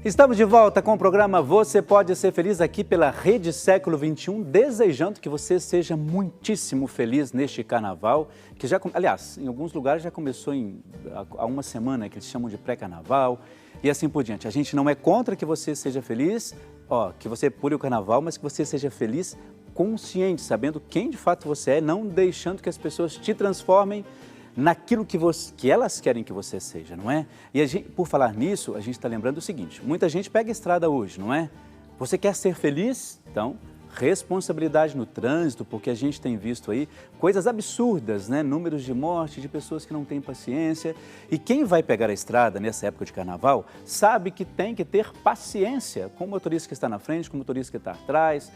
Estamos de volta com o programa Você Pode Ser Feliz aqui pela Rede Século XXI, desejando que você seja muitíssimo feliz neste carnaval, que já, aliás, em alguns lugares já começou há uma semana, que eles chamam de pré-carnaval e assim por diante. A gente não é contra que você seja feliz, que você pule o carnaval, mas que você seja feliz consciente, sabendo quem de fato você é, não deixando que as pessoas te transformem naquilo que elas querem que você seja, não é? E por falar nisso, a gente está lembrando o seguinte, muita gente pega a estrada hoje, não é? Você quer ser feliz? Então, responsabilidade no trânsito, porque a gente tem visto aí coisas absurdas, né? Números de morte, de pessoas que não têm paciência. E quem vai pegar a estrada nessa época de carnaval sabe que tem que ter paciência com o motorista que está na frente, com o motorista que está atrás.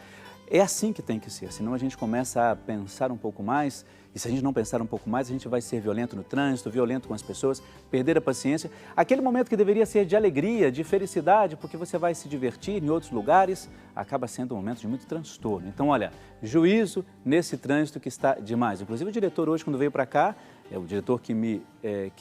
É assim que tem que ser, senão a gente começa a pensar um pouco mais, e se a gente não pensar um pouco mais, a gente vai ser violento no trânsito, violento com as pessoas, perder a paciência. Aquele momento que deveria ser de alegria, de felicidade, porque você vai se divertir em outros lugares, acaba sendo um momento de muito transtorno. Então, olha, juízo nesse trânsito que está demais. Inclusive o diretor hoje, quando veio para cá, o diretor que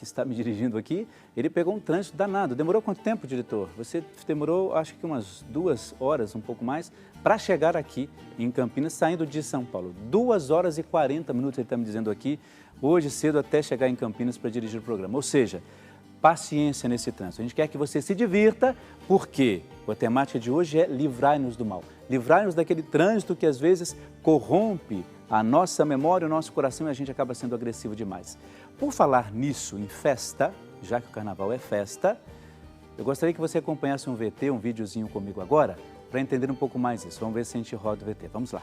está me dirigindo aqui, ele pegou um trânsito danado. Demorou quanto tempo, diretor? Você demorou, acho que umas 2 horas, um pouco mais, para chegar aqui em Campinas, saindo de São Paulo. 2 horas e 40 minutos, ele está me dizendo aqui, hoje cedo até chegar em Campinas para dirigir o programa. Ou seja, paciência nesse trânsito. A gente quer que você se divirta, porque a temática de hoje é livrai-nos do mal. Livrai-nos daquele trânsito que às vezes corrompe a nossa memória, o nosso coração, e a gente acaba sendo agressivo demais. Por falar nisso, em festa, já que o carnaval é festa, eu gostaria que você acompanhasse um VT, um videozinho comigo agora, para entender um pouco mais isso. Vamos ver se a gente roda o VT. Vamos lá.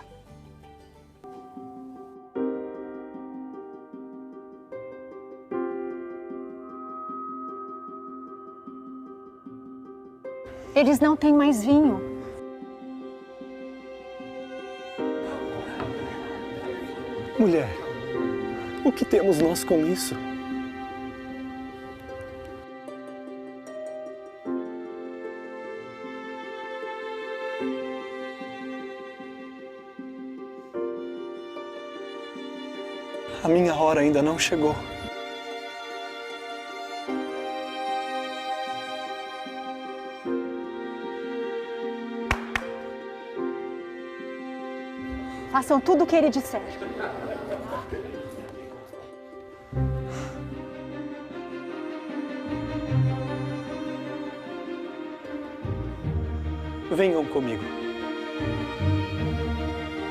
Eles não têm mais vinho. Mulher, o que temos nós com isso? A minha hora ainda não chegou. Façam tudo o que ele disser. Venham comigo.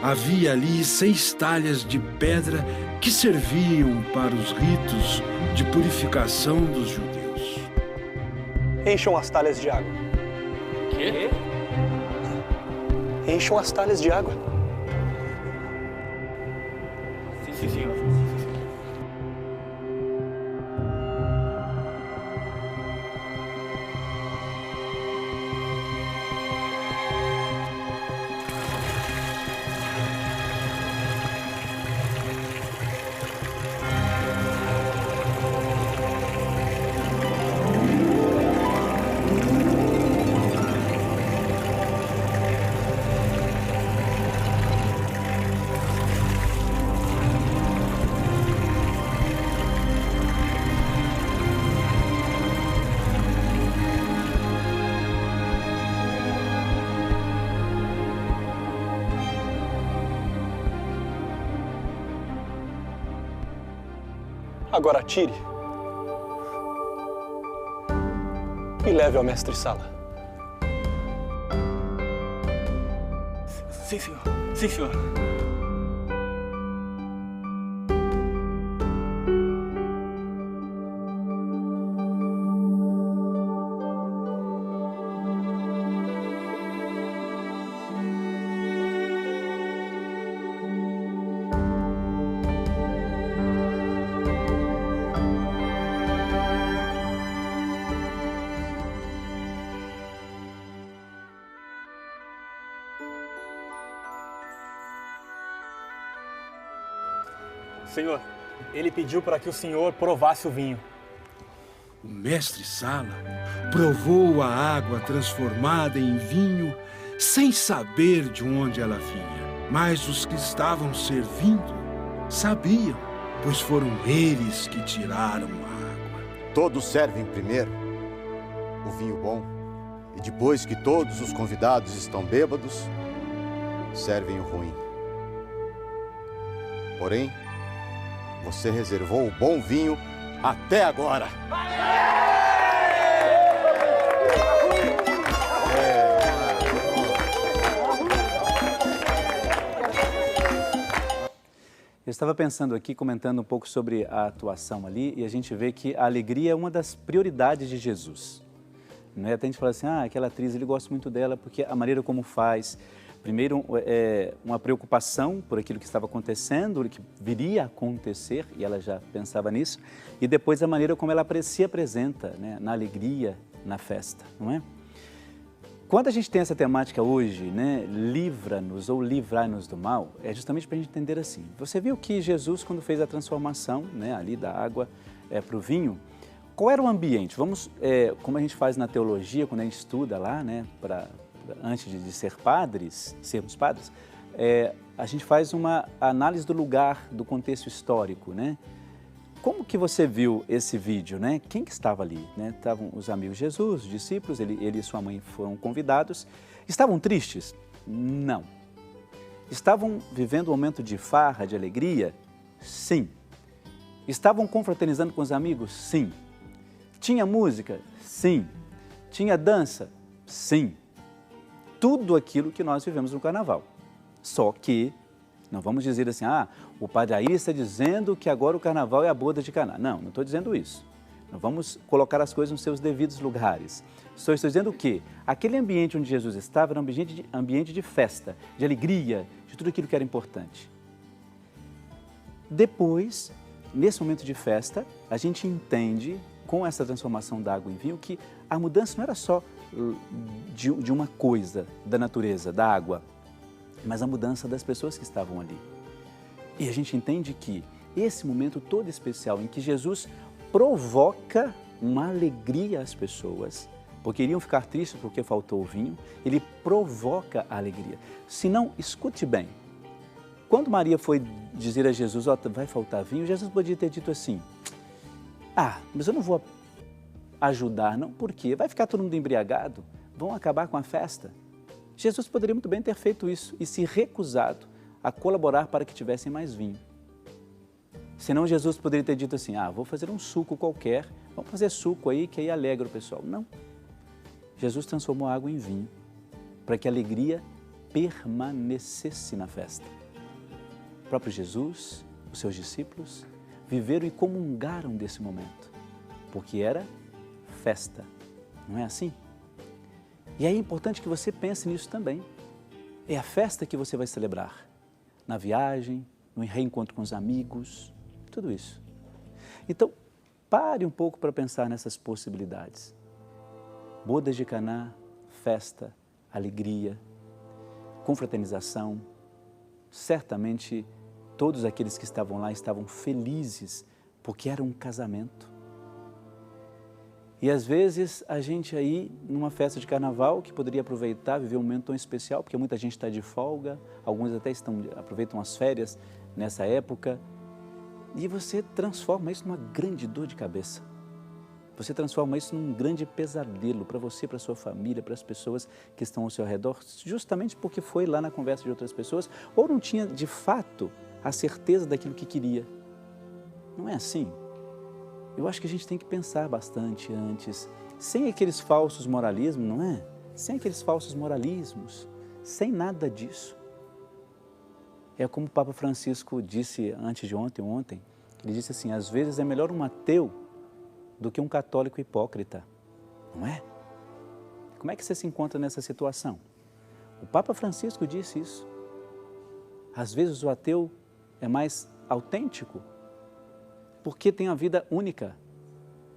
Havia ali 6 talhas de pedra que serviam para os ritos de purificação dos judeus. Encham as talhas de água. Quê? Encham as talhas de água. Sim, senhor. Agora tire e leve ao mestre Sala. Sim, senhor. Sim, senhor. Senhor, ele pediu para que o senhor provasse o vinho. O mestre Sala provou a água transformada em vinho sem saber de onde ela vinha. Mas os que estavam servindo sabiam, pois foram eles que tiraram a água. Todos servem primeiro o vinho bom E depois que todos os convidados estão bêbados, servem o ruim. Porém, você reservou o bom vinho até agora. Eu estava pensando aqui, comentando um pouco sobre a atuação ali, e a gente vê que a alegria é uma das prioridades de Jesus. Não é? Até a gente fala assim, aquela atriz, ele gosta muito dela porque a maneira como faz. Primeiro, uma preocupação por aquilo que estava acontecendo, o que viria a acontecer, e ela já pensava nisso. E depois a maneira como ela se apresenta, né, na alegria, na festa, não é? Quando a gente tem essa temática hoje, né, livra-nos ou livrai-nos do mal, é justamente para a gente entender assim. Você viu que Jesus, quando fez a transformação, né, ali da água para o vinho, qual era o ambiente? Vamos, como a gente faz na teologia, quando a gente estuda lá, né, antes de sermos padres, a gente faz uma análise do lugar, do contexto histórico, né? Como que você viu esse vídeo, né? Quem que estava ali, né? Estavam os amigos de Jesus, os discípulos, ele e sua mãe foram convidados. Estavam tristes? Não. Estavam vivendo um momento de farra, de alegria? Sim. Estavam confraternizando com os amigos? Sim. Tinha música? Sim. Tinha dança? Sim. Tudo aquilo que nós vivemos no Carnaval. Só que não vamos dizer assim, o Padre Aílio está dizendo que agora o Carnaval é a boda de Caná. Não, não estou dizendo isso. Não vamos colocar as coisas nos seus devidos lugares. Estou dizendo o quê? Aquele ambiente onde Jesus estava era um ambiente de festa, de alegria, de tudo aquilo que era importante. Depois, nesse momento de festa, a gente entende, com essa transformação da água em vinho, que a mudança não era só de uma coisa da natureza, da água, mas a mudança das pessoas que estavam ali. E a gente entende que esse momento todo especial em que Jesus provoca uma alegria às pessoas, porque iriam ficar tristes porque faltou o vinho, ele provoca a alegria. Se não, escute bem, quando Maria foi dizer a Jesus, vai faltar vinho, Jesus podia ter dito assim, mas eu não vou ajudar não, por quê? Vai ficar todo mundo embriagado, vão acabar com a festa. Jesus poderia muito bem ter feito isso e se recusado a colaborar para que tivessem mais vinho. Senão Jesus poderia ter dito assim, vou fazer um suco qualquer, vamos fazer suco aí que aí alegra o pessoal. Não. Jesus transformou a água em vinho para que a alegria permanecesse na festa. O próprio Jesus, os seus discípulos, viveram e comungaram desse momento, porque era festa, não é assim? E aí é importante que você pense nisso também. É a festa que você vai celebrar, na viagem, no reencontro com os amigos, tudo isso. Então, pare um pouco para pensar nessas possibilidades. Bodas de Caná, festa, alegria, confraternização. Certamente, todos aqueles que estavam lá estavam felizes, porque era um casamento. E às vezes a gente aí, numa festa de carnaval, que poderia aproveitar, viver um momento tão especial, porque muita gente está de folga, alguns até aproveitam as férias nessa época, e você transforma isso numa grande dor de cabeça. Você transforma isso num grande pesadelo para você, para a sua família, para as pessoas que estão ao seu redor, justamente porque foi lá na conversa de outras pessoas, ou não tinha de fato a certeza daquilo que queria. Não é assim? Eu acho que a gente tem que pensar bastante antes, sem aqueles falsos moralismos, não é? Sem aqueles falsos moralismos, sem nada disso. É como o Papa Francisco disse antes de ontem, ele disse assim, às vezes é melhor um ateu do que um católico hipócrita, não é? Como é que você se encontra nessa situação? O Papa Francisco disse isso. Às vezes o ateu é mais autêntico, porque tem a vida única.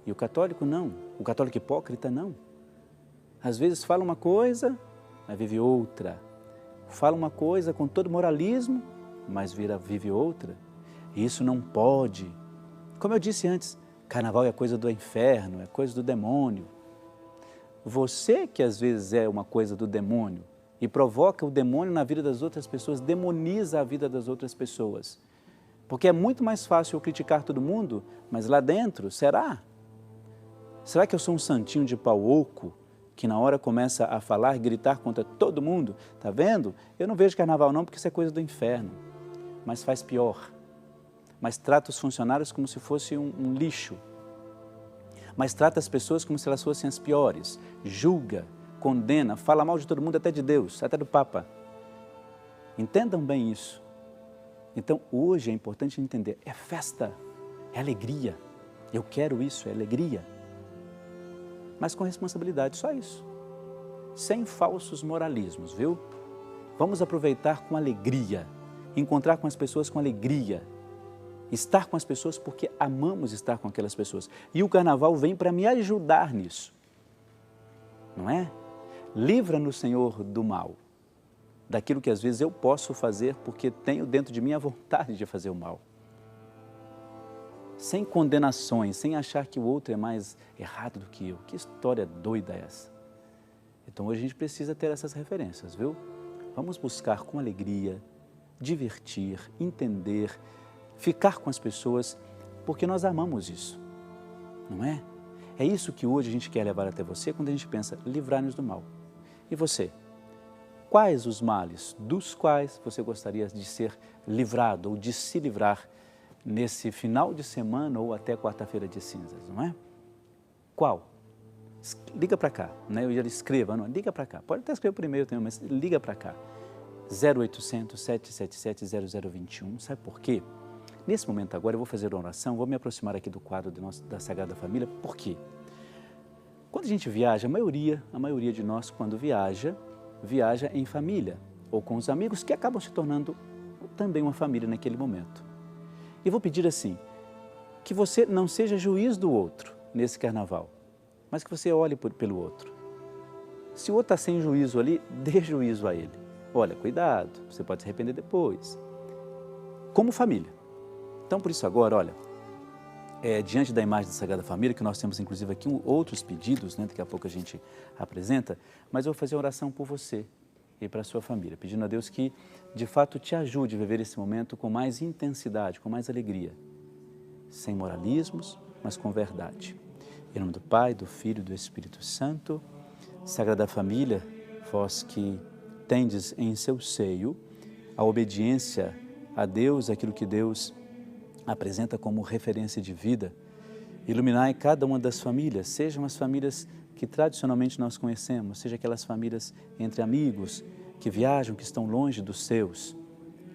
E o católico não. O católico hipócrita não. Às vezes fala uma coisa, mas vive outra. Fala uma coisa com todo moralismo, mas vive outra. E isso não pode. Como eu disse antes, carnaval é coisa do inferno, é coisa do demônio. Você que às vezes é uma coisa do demônio e provoca o demônio na vida das outras pessoas, demoniza a vida das outras pessoas. Porque é muito mais fácil eu criticar todo mundo, mas lá dentro, será? Será que eu sou um santinho de pau oco que na hora começa a falar, gritar contra todo mundo. Tá vendo? Eu não vejo carnaval não, porque isso é coisa do inferno. Mas faz pior. Mas trata os funcionários como se fosse um lixo. Mas trata as pessoas como se elas fossem as piores. Julga, condena, fala mal de todo mundo, até de Deus, até do Papa. Entendam bem isso. Então, hoje é importante entender, é festa, é alegria. Eu quero isso, é alegria. Mas com responsabilidade, só isso. Sem falsos moralismos, viu? Vamos aproveitar com alegria, encontrar com as pessoas com alegria, estar com as pessoas porque amamos estar com aquelas pessoas. E o carnaval vem para me ajudar nisso, não é? Livra-nos, Senhor, do mal, daquilo que às vezes eu posso fazer porque tenho dentro de mim a vontade de fazer o mal. Sem condenações, sem achar que o outro é mais errado do que eu. Que história doida é essa? Então hoje a gente precisa ter essas referências, viu? Vamos buscar com alegria, divertir, entender, ficar com as pessoas, porque nós amamos isso, não é? É isso que hoje a gente quer levar até você quando a gente pensa, livrar-nos do mal. E você? Quais os males dos quais você gostaria de ser livrado ou de se livrar nesse final de semana ou até quarta-feira de cinzas, não é? Qual? Liga para cá, né? Eu já escreva, não, liga para cá. Pode até escrever por e-mail também, mas liga para cá. 0800 777 0021. Sabe por quê? Nesse momento agora eu vou fazer uma oração, vou me aproximar aqui do quadro da Sagrada Família. Por quê? Quando a gente viaja, a maioria de nós, quando viaja em família ou com os amigos que acabam se tornando também uma família naquele momento. E vou pedir assim, que você não seja juiz do outro nesse carnaval, mas que você olhe pelo outro. Se o outro está sem juízo ali, dê juízo a ele. Olha, cuidado, você pode se arrepender depois. Como família. Então, por isso agora, olha, diante da imagem da Sagrada Família, que nós temos inclusive aqui outros pedidos, né, daqui a pouco a gente apresenta, mas eu vou fazer oração por você e para a sua família, pedindo a Deus que, de fato, te ajude a viver esse momento com mais intensidade, com mais alegria, sem moralismos, mas com verdade. Em nome do Pai, do Filho e do Espírito Santo, Sagrada Família, vós que tendes em seu seio a obediência a Deus, aquilo que Deus apresenta como referência de vida, iluminai cada uma das famílias, sejam as famílias que tradicionalmente nós conhecemos, seja aquelas famílias entre amigos que viajam, que estão longe dos seus,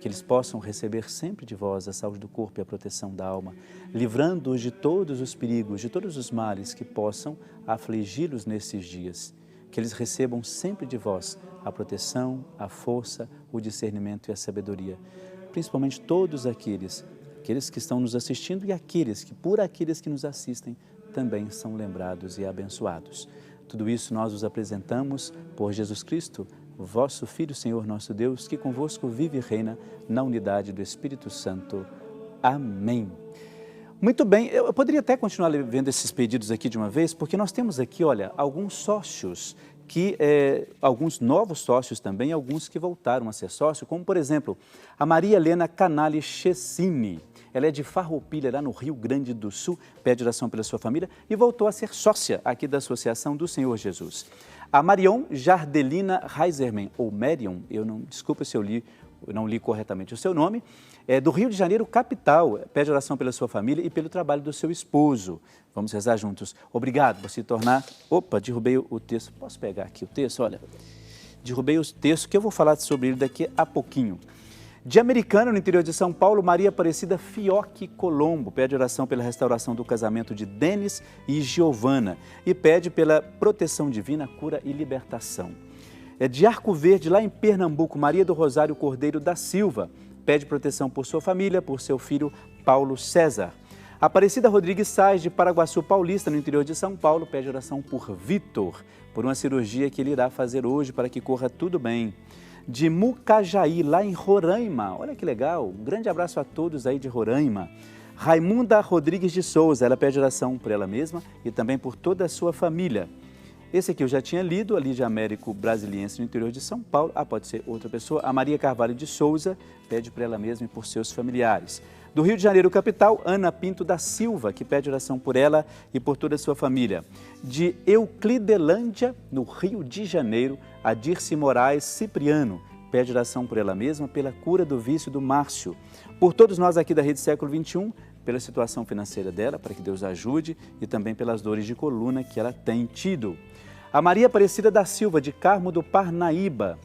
que eles possam receber sempre de vós a saúde do corpo e a proteção da alma, livrando-os de todos os perigos, de todos os males que possam afligi-los nesses dias, que eles recebam sempre de vós a proteção, a força, o discernimento e a sabedoria, principalmente todos aqueles que estão nos assistindo e aqueles que nos assistem também são lembrados e abençoados. Tudo isso nós os apresentamos por Jesus Cristo, vosso Filho, Senhor nosso Deus, que convosco vive e reina na unidade do Espírito Santo. Amém. Muito bem, eu poderia até continuar vendo esses pedidos aqui de uma vez, porque nós temos aqui, olha, alguns sócios, alguns novos sócios também, alguns que voltaram a ser sócio, como por exemplo, a Maria Helena Canali Chessini. Ela é de Farroupilha, lá no Rio Grande do Sul, pede oração pela sua família e voltou a ser sócia aqui da Associação do Senhor Jesus. A Marion Jardelina Reiserman, ou Marion, desculpa se eu não li corretamente o seu nome, é do Rio de Janeiro, capital, pede oração pela sua família e pelo trabalho do seu esposo. Vamos rezar juntos. Obrigado por se tornar... Opa, derrubei o texto. Posso pegar aqui o texto? Olha, derrubei o texto que eu vou falar sobre ele daqui a pouquinho. De Americana, no interior de São Paulo, Maria Aparecida Fiocchi Colombo pede oração pela restauração do casamento de Denis e Giovana e pede pela proteção divina, cura e libertação. De Arco Verde, lá em Pernambuco, Maria do Rosário Cordeiro da Silva pede proteção por sua família, por seu filho Paulo César. Aparecida Rodrigues Sais, de Paraguaçu Paulista, no interior de São Paulo, pede oração por Vitor, por uma cirurgia que ele irá fazer hoje para que corra tudo bem. De Mucajaí, lá em Roraima, olha que legal, um grande abraço a todos aí de Roraima. Raimunda Rodrigues de Souza, ela pede oração por ela mesma e também por toda a sua família. Esse aqui eu já tinha lido, a Lídia Américo Brasiliense, no interior de São Paulo. Pode ser outra pessoa. A Maria Carvalho de Souza pede por ela mesma e por seus familiares. Do Rio de Janeiro, capital, Ana Pinto da Silva, que pede oração por ela e por toda a sua família. De Euclidelândia, no Rio de Janeiro, a Dirce Moraes Cipriano, pede oração por ela mesma, pela cura do vício do Márcio. Por todos nós aqui da Rede Século XXI, pela situação financeira dela, para que Deus a ajude, e também pelas dores de coluna que ela tem tido. A Maria Aparecida da Silva, de Carmo do Paranaíba,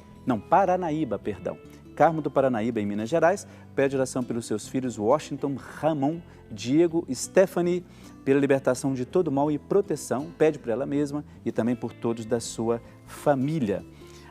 Carmo do Paranaíba, em Minas Gerais, pede oração pelos seus filhos Washington, Ramon, Diego, Stephanie, pela libertação de todo mal e proteção, pede por ela mesma e também por todos da sua família.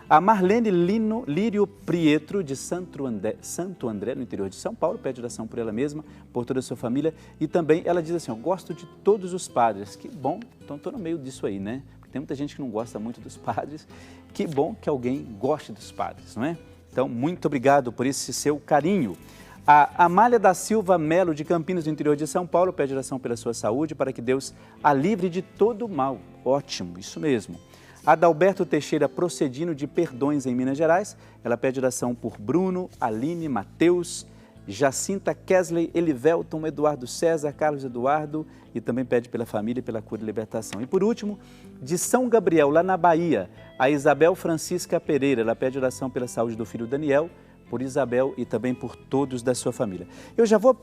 A Marlene Lírio Prietro, de Santo André, no interior de São Paulo, pede oração por ela mesma, por toda a sua família. E também ela diz assim, eu gosto de todos os padres. Que bom, então estou no meio disso aí, né? Porque tem muita gente que não gosta muito dos padres. Que bom que alguém goste dos padres, não é? Então, muito obrigado por esse seu carinho. A Amália da Silva Melo, de Campinas, no interior de São Paulo, pede oração pela sua saúde, para que Deus a livre de todo mal. Ótimo, isso mesmo. Adalberto Teixeira Procedino, de Perdões, em Minas Gerais, ela pede oração por Bruno, Aline, Mateus, Jacinta, Kesley, Elivelton, Eduardo César, Carlos Eduardo, e também pede pela família e pela cura e libertação. E por último, de São Gabriel, lá na Bahia, a Isabel Francisca Pereira, ela pede oração pela saúde do filho Daniel, por Isabel e também por todos da sua família. Eu já vou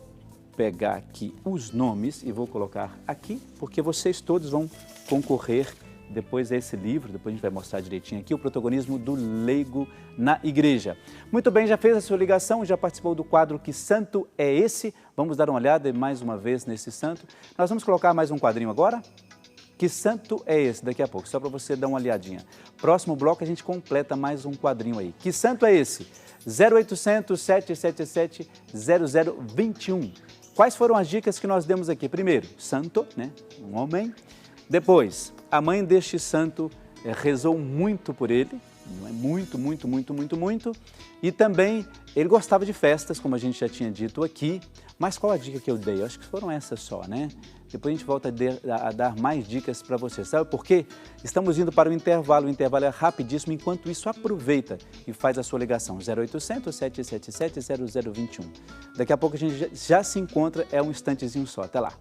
pegar aqui os nomes e vou colocar aqui, porque vocês todos vão concorrer depois desse livro, depois a gente vai mostrar direitinho aqui, o protagonismo do leigo na igreja. Muito bem, já fez a sua ligação, já participou do quadro Que Santo é Esse? Vamos dar uma olhada mais uma vez nesse santo. Nós vamos colocar mais um quadrinho agora. Que santo é esse? Daqui a pouco, só para você dar uma olhadinha. Próximo bloco a gente completa mais um quadrinho aí. Que santo é esse? 0800 777 0021. Quais foram as dicas que nós demos aqui? Primeiro, santo, né? Um homem. Depois, a mãe deste santo rezou muito por ele, muito. E também ele gostava de festas, como a gente já tinha dito aqui. Mas qual a dica que eu dei? Eu acho que foram essas só, né? Depois a gente volta a dar mais dicas para você. Sabe por quê? Estamos indo para o intervalo é rapidíssimo. Enquanto isso, aproveita e faz a sua ligação. 0800 777 0021. Daqui a pouco a gente já se encontra, é um instantezinho só. Até lá.